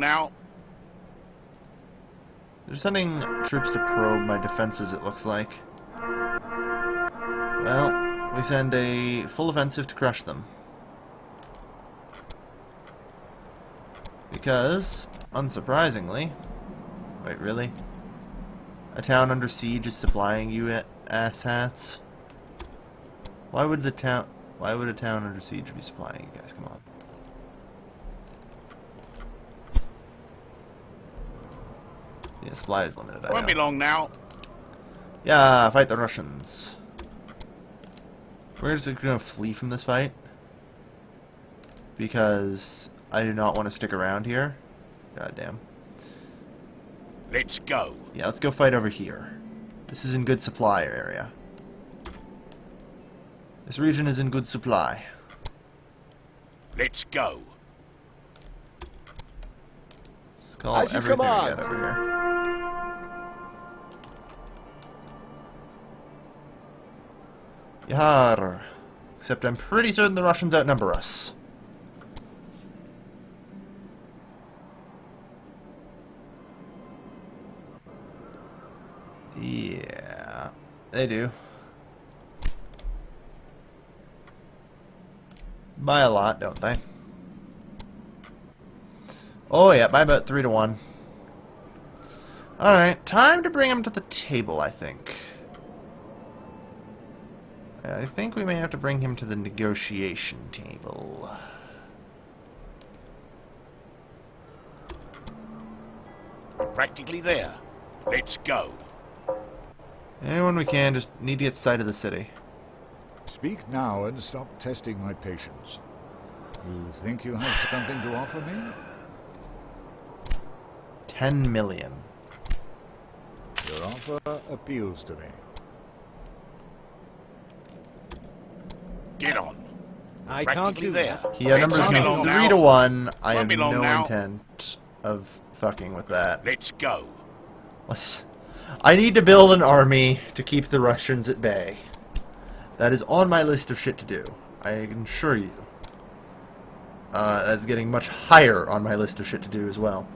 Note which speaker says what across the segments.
Speaker 1: Now,
Speaker 2: They're sending troops to probe my defenses, it looks like. Well, we send a full offensive to crush them. Because, unsurprisingly... Wait, really? A town under siege is supplying you asshats? Why would a town under siege be supplying you guys? Come on. Yeah, supply is limited, I
Speaker 1: won't be
Speaker 2: know.
Speaker 1: long now.
Speaker 2: Yeah, fight the Russians. We're just gonna flee from this fight. Because I do not want to stick around here. God damn.
Speaker 1: Let's go.
Speaker 2: Yeah, let's go fight over here. This is in good supply area. This region is in good supply.
Speaker 1: Let's go.
Speaker 2: Let's call
Speaker 3: As you
Speaker 2: everything we
Speaker 3: command.
Speaker 2: got over here. Yar. Except I'm pretty certain the Russians outnumber us. Yeah, they do. By a lot, don't they? Oh yeah, by about 3 to 1. Alright, time to bring him to the table, I think. I think we may have to bring him to the negotiation table.
Speaker 1: We're practically there. Let's go.
Speaker 2: Anyone we can, just need to get sight of the city.
Speaker 3: Speak now and stop testing my patience. You think you have something to offer me?
Speaker 2: 10 million.
Speaker 3: Your offer appeals to me.
Speaker 1: Get on.
Speaker 4: I can't do
Speaker 1: there.
Speaker 4: that.
Speaker 2: He outnumbers
Speaker 1: Won't
Speaker 2: me
Speaker 1: be long
Speaker 2: 3
Speaker 1: now.
Speaker 2: to 1. I
Speaker 1: Won't
Speaker 2: have
Speaker 1: be long
Speaker 2: no
Speaker 1: now.
Speaker 2: intent of fucking with that.
Speaker 1: Let's go.
Speaker 2: I need to build an army to keep the Russians at bay. That is on my list of shit to do. I can assure you. That's getting much higher on my list of shit to do as well.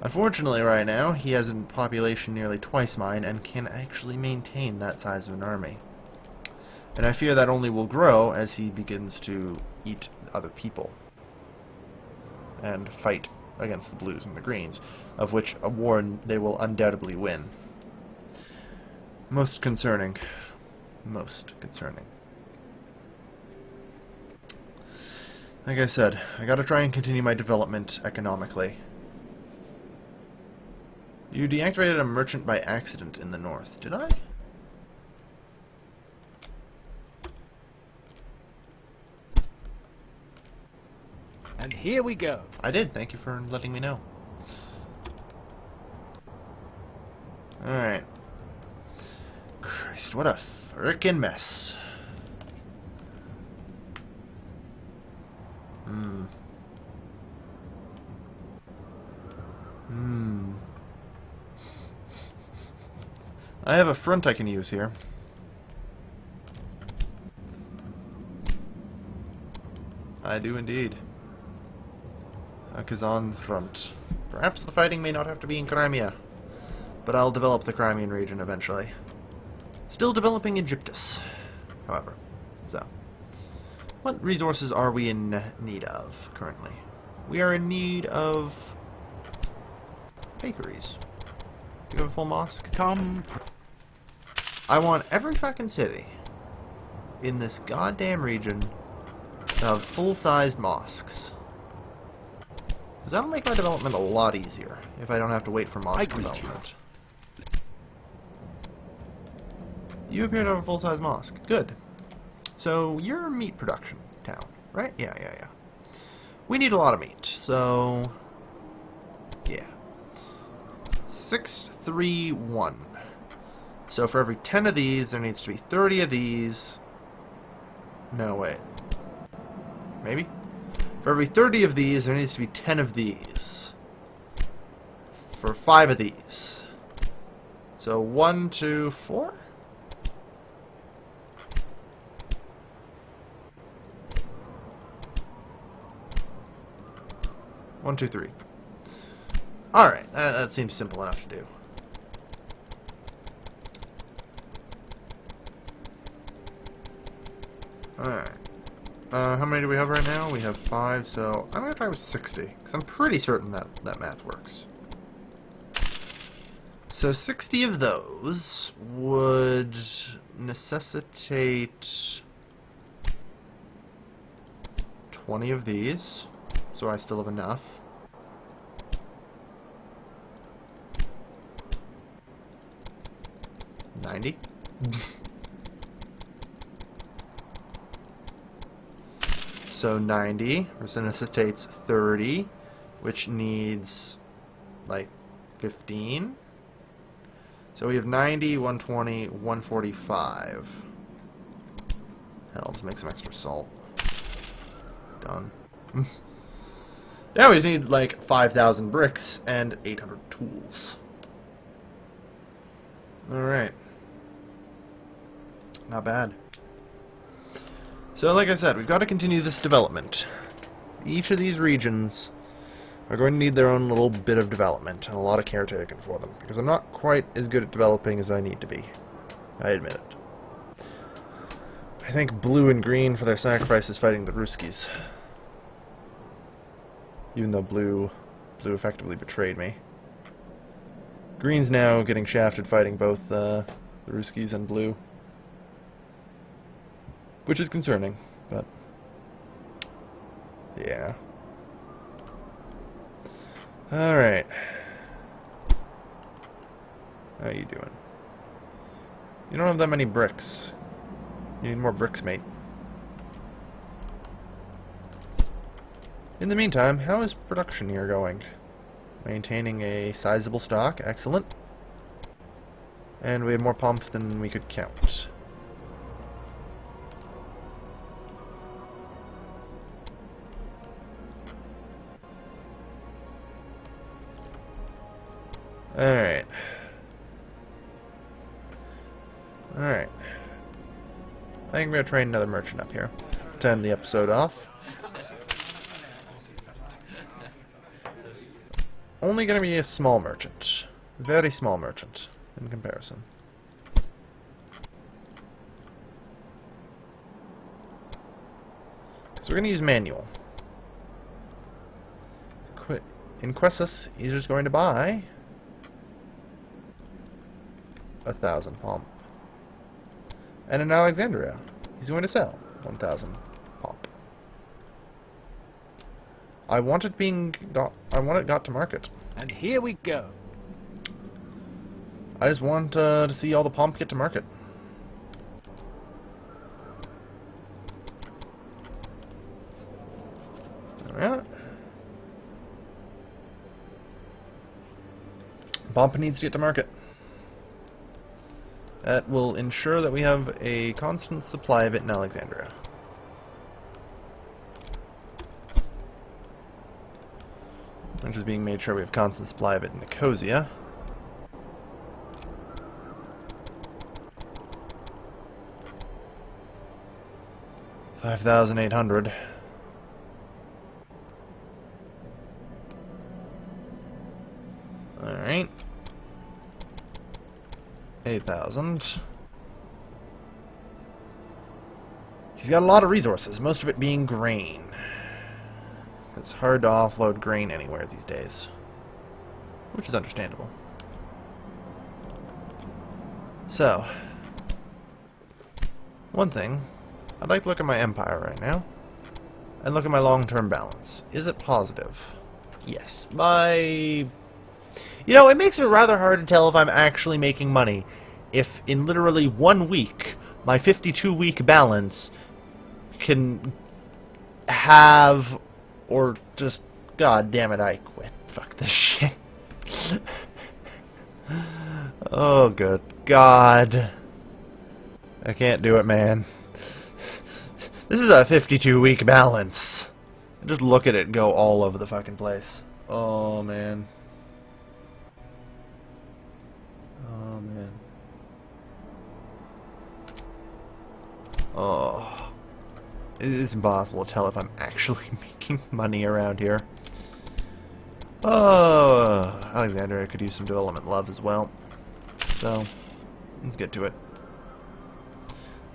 Speaker 2: Unfortunately, right now, he has a population nearly twice mine and can actually maintain that size of an army. And I fear that only will grow as he begins to eat other people. And fight against the blues and the greens, of which a war they will undoubtedly win. Most concerning. Most concerning. Like I said, I gotta try and continue my development economically. You deactivated a merchant by accident in the north, did I?
Speaker 4: And here we go.
Speaker 2: I did, thank you for letting me know. Alright. Christ, what a frickin' mess. I have a front I can use here. I do indeed. A Kazan front. Perhaps the fighting may not have to be in Crimea, but I'll develop the Crimean region eventually. Still developing Egyptus, however. So, what resources are we in need of currently? We are in need of bakeries. Do you have a full mosque?
Speaker 1: Come.
Speaker 2: I want every fucking city in this goddamn region to have full-sized mosques. Because that'll make my development a lot easier if I don't have to wait for mosque development. You appear to have a full-size mosque. Good. So, you're a meat production town, right? Yeah. We need a lot of meat, so... yeah. 631. So for every 10 of these, there needs to be 30 of these. No, wait. Maybe? For every 30 of these, there needs to be 10 of these. For 5 of these. So 1, 2, 4? One, two, three. Alright, that seems simple enough to do. Alright. How many do we have right now? We have 5, so I'm going to try with 60, because I'm pretty certain that math works. So 60 of those would necessitate 20 of these, so I still have enough. $90. So 90 necessitates 30, which needs like 15. So we have 90, 120, 145. Hell, just make some extra salt. Done. Yeah, we just need like 5,000 bricks and 800 tools. Alright. Not bad. So, like I said, we've got to continue this development. Each of these regions are going to need their own little bit of development and a lot of care taken for them, because I'm not quite as good at developing as I need to be. I admit it. I thank blue and green for their sacrifices fighting the Ruskies. Even though blue effectively betrayed me. Green's now getting shafted fighting both the Ruskies and blue. Which is concerning, but yeah. Alright. How you doing? You don't have that many bricks. You need more bricks, mate. In the meantime, how is production here going? Maintaining a sizable stock. Excellent. And we have more pomp than we could count. Alright. Alright. I think we're going to train another merchant up here to end the episode off. Only going to be a small merchant. Very small merchant in comparison. So we're going to use manual. In Questus, he's just going to buy 1,000 pomp. And in Alexandria, he's going to sell 1,000 pomp. I want it got to market.
Speaker 4: And here we go.
Speaker 2: I just want to see all the pomp get to market. Alright. Pomp needs to get to market. That will ensure that we have a constant supply of it in Alexandria. Which is being made sure we have constant supply of it in Nicosia. $5,800. Alright. 8,000. He's got a lot of resources, most of it being grain. It's hard to offload grain anywhere these days. Which is understandable. So, one thing, I'd like to look at my empire right now, and look at my long-term balance. Is it positive? Yes. You know, it makes it rather hard to tell if I'm actually making money if in literally 1 week, my 52-week balance can have, or just, god damn it, I quit. Fuck this shit. Oh, good God. I can't do it, man. This is a 52-week balance. Just look at it go all over the fucking place. Oh, man. Oh, man. Oh. It is impossible to tell if I'm actually making money around here. Oh. Alexandria could use some development love as well. So, let's get to it.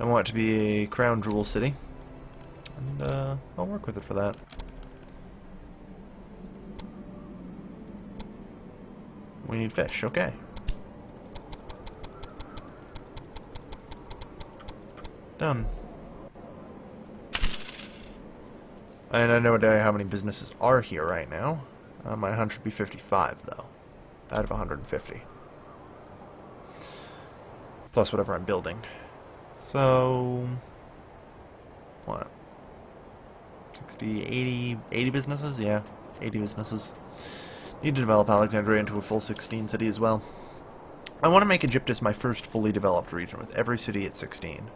Speaker 2: I want it to be a crown jewel city. And I'll work with it for that. We need fish, okay. Done. And I know how many businesses are here right now. My hunch would be 55, though, out of 150. Plus whatever I'm building. So, what? 60, 80 businesses? Yeah, 80 businesses. Need to develop Alexandria into a full 16 city as well. I want to make Egyptus my first fully developed region, with every city at 16.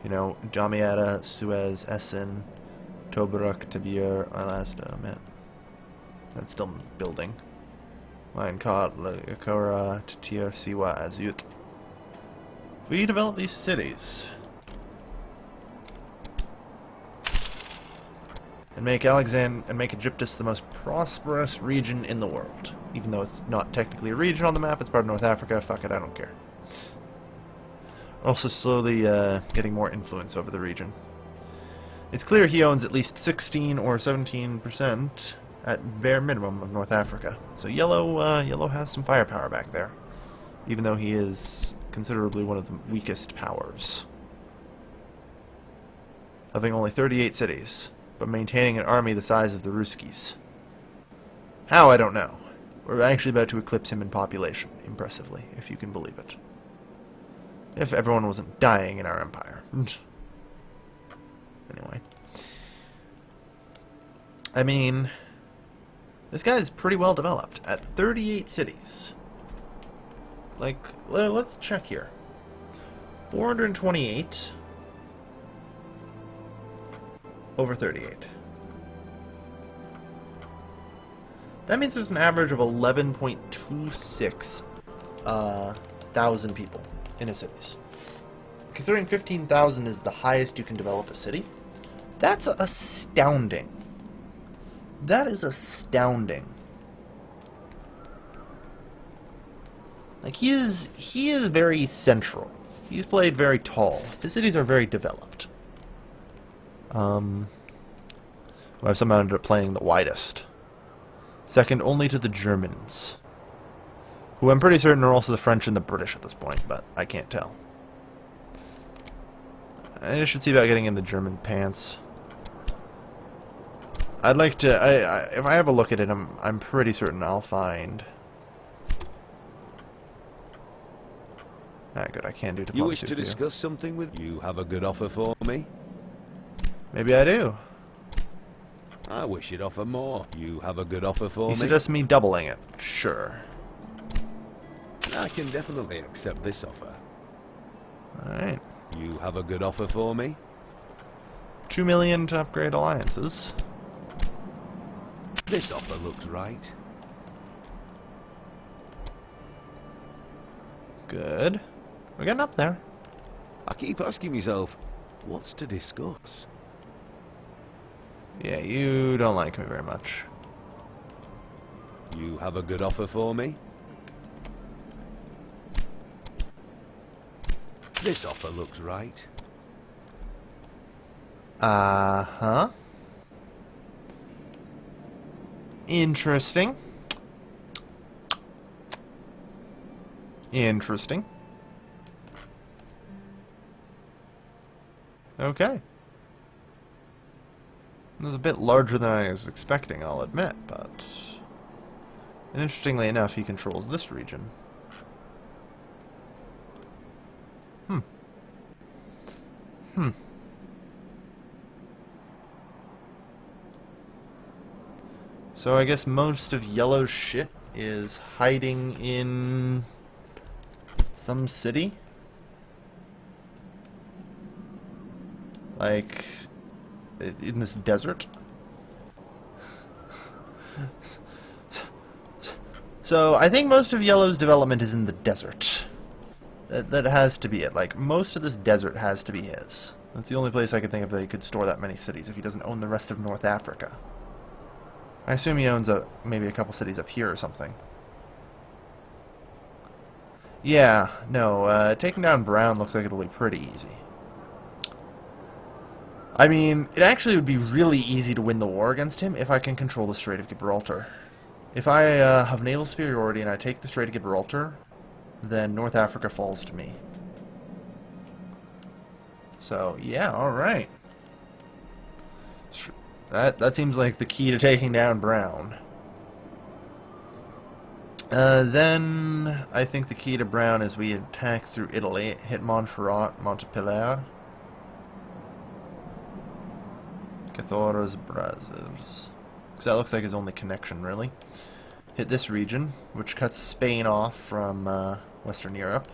Speaker 2: You know, Damietta, Suez, Essen, Tobruk, Tabir, Alasta, man. That's still building. Minecart, Akora, Tatir, Siwa, Azut. We develop these cities. And make Egyptus the most prosperous region in the world. Even though it's not technically a region on the map, it's part of North Africa. Fuck it, I don't care. Also slowly getting more influence over the region. It's clear he owns at least 16 or 17% at bare minimum of North Africa. So Yellow has some firepower back there. Even though he is considerably one of the weakest powers. Having only 38 cities, but maintaining an army the size of the Ruskies. How, I don't know. We're actually about to eclipse him in population, impressively, if you can believe it. If everyone wasn't dying in our empire. Anyway. I mean, this guy's pretty well developed. At 38 cities. Like, let's check here. 428 over 38. That means there's an average of 11.26 thousand people in his cities. Considering 15,000 is the highest you can develop a city, that's astounding. That is astounding. Like, he is very central. He's played very tall. His cities are very developed. I've somehow ended up playing the widest. Second only to the Germans. Who I'm pretty certain are also the French and the British at this point, but I can't tell. I should see about getting in the German pants. I'd like to... if I have a look at it, I'm pretty certain I'll find... Ah, good, I can do diplomacy.
Speaker 5: You wish to discuss something with... You have a good offer for me?
Speaker 2: Maybe I do.
Speaker 5: I wish you'd offer more. You have a good offer for me?
Speaker 2: You suggest me doubling it? Sure.
Speaker 5: I can definitely accept this offer.
Speaker 2: Alright.
Speaker 5: You have a good offer for me?
Speaker 2: 2 million to upgrade alliances.
Speaker 5: This offer looks right.
Speaker 2: Good. We're getting up there.
Speaker 5: I keep asking myself, what's to discuss?
Speaker 2: Yeah, you don't like me very much.
Speaker 5: You have a good offer for me? This offer looks right.
Speaker 2: Uh-huh. Interesting. Interesting. Okay. It was a bit larger than I was expecting, I'll admit, but... And interestingly enough, he controls this region. So I guess most of Yellow's shit is hiding in some city? Like, in this desert? So I think most of Yellow's development is in the desert. That has to be it. Like, most of this desert has to be his. That's the only place I could think of that he could store that many cities if he doesn't own the rest of North Africa. I assume he owns maybe a couple cities up here or something. Yeah, no, taking down Brown looks like it'll be pretty easy. I mean, it actually would be really easy to win the war against him if I can control the Strait of Gibraltar. If I have naval superiority and I take the Strait of Gibraltar, then North Africa falls to me. So, yeah, alright. That seems like the key to taking down Brown. Then, I think the key to Brown is we attack through Italy, hit Montferrat, Montpellier, Cathoras, Brazos. Because that looks like his only connection, really. Hit this region, which cuts Spain off from Western Europe.